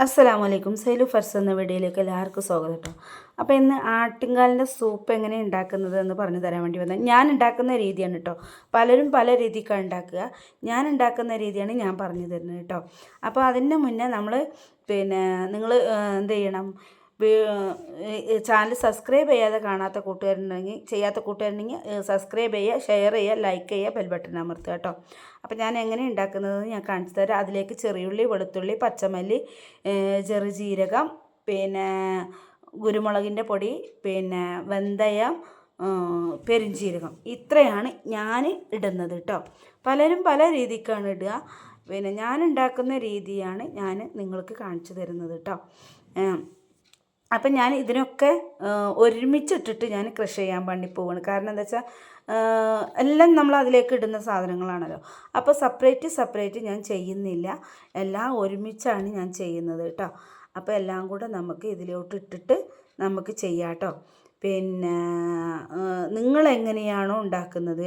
അസ്സലാമലൈക്കും. സൈലു ഫർസ് എന്ന വീഡിയോയിലേക്ക് എല്ലാവർക്കും സ്വാഗതം കേട്ടോ. അപ്പോൾ ഇന്ന് ആട്ടുംകാലിൻ്റെ സൂപ്പ് എങ്ങനെ ഉണ്ടാക്കുന്നത് എന്ന് പറഞ്ഞു തരാൻ വേണ്ടി വന്നത്. ഞാൻ ഉണ്ടാക്കുന്ന രീതിയാണ് കേട്ടോ. പലരും പല രീതിക്കാണ് ഉണ്ടാക്കുക. ഞാൻ ഉണ്ടാക്കുന്ന രീതിയാണ് ഞാൻ പറഞ്ഞു തരുന്നത് കേട്ടോ. അപ്പോൾ അതിന് മുന്നേ നിങ്ങൾ എന്ത് ചെയ്യണം, ചാനൽ സബ്സ്ക്രൈബ് ചെയ്യാതെ ചെയ്യാത്ത കൂട്ടുകാരുണ്ടെങ്കിൽ സബ്സ്ക്രൈബ് ചെയ്യുക, ഷെയർ ചെയ്യുക, ലൈക്ക് ചെയ്യുക, ബെൽ ബട്ടൺ അമർത്തുക കേട്ടോ. അപ്പോൾ ഞാൻ എങ്ങനെ ഉണ്ടാക്കുന്നതെന്ന് ഞാൻ കാണിച്ചു തരാം. അതിലേക്ക് ചെറിയുള്ളി, വെളുത്തുള്ളി, പച്ചമല്ലി, ചെറുജീരകം, കുരുമുളകിൻ്റെ പൊടി, വെന്തയം, പെരുംജീരകം, ഇത്രയാണ് ഞാൻ ഇടുന്നത് കേട്ടോ. പലരും പല രീതിക്കാണ് ഇടുക. ഞാൻ ഉണ്ടാക്കുന്ന രീതിയാണ് ഞാൻ നിങ്ങൾക്ക് കാണിച്ചു തരുന്നത് കേട്ടോ. അപ്പം ഞാൻ ഇതിനൊക്കെ ഒരുമിച്ചിട്ടിട്ട് ഞാൻ ക്രഷ് ചെയ്യാൻ വേണ്ടി പോവുകയാണ്. കാരണം എന്താ വെച്ചാൽ എല്ലാം നമ്മൾ അതിലേക്ക് ഇടുന്ന സാധനങ്ങളാണല്ലോ. അപ്പോൾ സെപ്പറേറ്റ് ഞാൻ ചെയ്യുന്നില്ല, എല്ലാം ഒരുമിച്ചാണ് ഞാൻ ചെയ്യുന്നത് കേട്ടോ. അപ്പോൾ എല്ലാം കൂടെ നമുക്ക് ഇതിലോട്ട് ഇട്ടിട്ട് നമുക്ക് ചെയ്യാം കേട്ടോ. നിങ്ങളെങ്ങനെയാണോ ഉണ്ടാക്കുന്നത്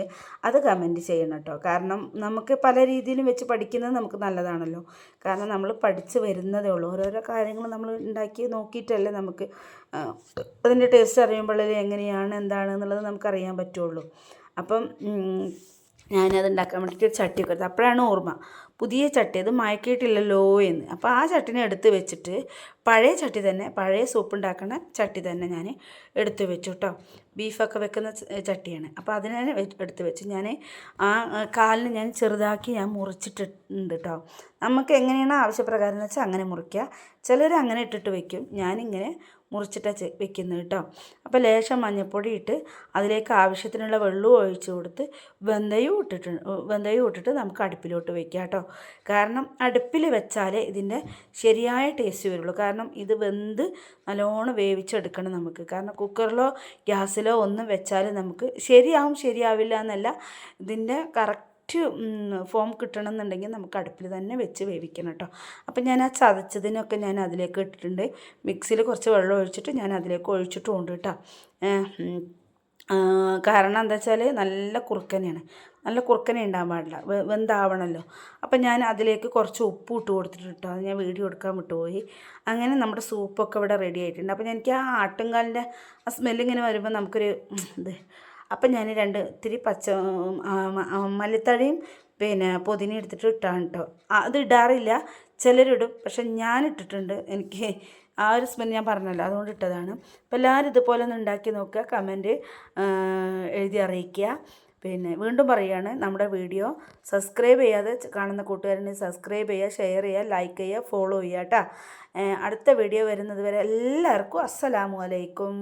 അത് കമൻറ്റ് ചെയ്യണം കേട്ടോ. കാരണം നമുക്ക് പല രീതിയിലും വെച്ച് പഠിക്കുന്നത് നമുക്ക് നല്ലതാണല്ലോ. കാരണം നമ്മൾ പഠിച്ച് വരുന്നതേ ഉള്ളൂ. ഓരോരോ കാര്യങ്ങൾ നമ്മൾ ഉണ്ടാക്കി നോക്കിയിട്ടല്ലേ നമുക്ക് അതിൻ്റെ ടേസ്റ്റ് അറിയുമ്പോഴേ എങ്ങനെയാണ് എന്താണ് എന്നുള്ളത് നമുക്കറിയാൻ പറ്റുള്ളൂ. അപ്പം ഞാനത് ഉണ്ടാക്കാൻ വേണ്ടിയിട്ട് ഒരു ചട്ടിയൊക്കെ എടുത്തു. അപ്പോഴാണ് ഓർമ്മ, പുതിയ ചട്ടി അത് മയക്കിയിട്ടില്ലല്ലോ എന്ന്. അപ്പോൾ ആ ചട്ടിനെ എടുത്ത് വെച്ചിട്ട് പഴയ ചട്ടി തന്നെ, പഴയ സൂപ്പ് ഉണ്ടാക്കുന്ന ചട്ടി തന്നെ ഞാൻ എടുത്ത് വെച്ചു കേട്ടോ. ബീഫൊക്കെ വെക്കുന്ന ചട്ടിയാണ്. അപ്പോൾ അതിനെ എടുത്ത് വെച്ച് ഞാൻ ആ കാലിന് ഞാൻ ചെറുതാക്കി ഞാൻ മുറിച്ചിട്ടുണ്ട് കേട്ടോ. നമുക്ക് എങ്ങനെയാണ് ആവശ്യപ്രകാരം എന്ന് വെച്ചാൽ അങ്ങനെ മുറിക്കുക. ചിലർ അങ്ങനെ ഇട്ടിട്ട് വെക്കും, ഞാനിങ്ങനെ മുറിച്ചിട്ടാണ് വെക്കുന്നത് കേട്ടോ. അപ്പോൾ ലേശം മഞ്ഞൾപ്പൊടി ഇട്ട് അതിലേക്ക് ആവശ്യത്തിനുള്ള വെള്ളവും ഒഴിച്ച് കൊടുത്ത് വെന്തയും ഇട്ടിട്ട് നമുക്ക് അടുപ്പിലോട്ട് വെക്കാം കേട്ടോ. കാരണം അടുപ്പിൽ വെച്ചാലേ ഇതിൻ്റെ ശരിയായ ടേസ്റ്റ് വരുള്ളൂ. കാരണം ഇത് വെന്ത് നല്ലോണം വേവിച്ചെടുക്കണം നമുക്ക്. കാരണം കുക്കറിലോ ഗ്യാസിലോ ഒന്നും വെച്ചാൽ നമുക്ക് ശരിയാവില്ല എന്നല്ല, ഇതിൻ്റെ കറക്റ്റ് ഫോം കിട്ടണം എന്നുണ്ടെങ്കിൽ നമുക്ക് അടുപ്പിൽ തന്നെ വെച്ച് വേവിക്കണം കേട്ടോ. അപ്പം ഞാൻ ആ ചതച്ചതിനൊക്കെ ഞാൻ അതിലേക്ക് ഇട്ടിട്ടുണ്ട്. മിക്സിയിൽ കുറച്ച് വെള്ളം ഒഴിച്ചിട്ട് ഞാൻ അതിലേക്ക് ഒഴിച്ചിട്ടുമുണ്ട് കേട്ടോ. കാരണം എന്താ വെച്ചാൽ നല്ല കുറുക്കനെ ഉണ്ടാകാൻ പാടില്ല, വെന്താവണമല്ലോ. അപ്പം ഞാൻ അതിലേക്ക് കുറച്ച് ഉപ്പ് ഇട്ട് കൊടുത്തിട്ട് കേട്ടോ. അത് ഞാൻ വീഡിയോ എടുക്കാൻ വിട്ടുപോയി. അങ്ങനെ നമ്മുടെ സൂപ്പൊക്കെ ഇവിടെ റെഡി ആയിട്ടുണ്ട്. അപ്പം എനിക്ക് ആ ആട്ടുംകാലിൻ്റെ ആ സ്മെല്ലിങ്ങനെ വരുമ്പോൾ നമുക്കൊരു അപ്പം ഞാൻ ഇത്തിരി മല്ലിത്തഴയും പുതിന എടുത്തിട്ട് ഇട്ടാണ് കേട്ടോ. അത് ഇടാറില്ല, ചിലരിടും, പക്ഷെ ഞാൻ ഇട്ടിട്ടുണ്ട്. എനിക്ക് ആ ഒരു സ്മെൽ ഞാൻ പറഞ്ഞല്ലോ, അതുകൊണ്ട് ഇട്ടതാണ്. അപ്പോൾ എല്ലാവരും ഇതുപോലെ ഒന്ന് ഉണ്ടാക്കി നോക്കുക, കമൻറ്റ് എഴുതി അറിയിക്കുക. വീണ്ടും പറയുകയാണ്, നമ്മുടെ വീഡിയോ സബ്സ്ക്രൈബ് ചെയ്യാതെ കാണുന്ന കൂട്ടുകാരനെ സബ്സ്ക്രൈബ് ചെയ്യുക, ഷെയർ ചെയ്യുക, ലൈക്ക് ചെയ്യുക, ഫോളോ ചെയ്യുക കേട്ടോ. അടുത്ത വീഡിയോ വരുന്നത് വരെ എല്ലാവർക്കും അസ്സലാമു അലൈക്കും.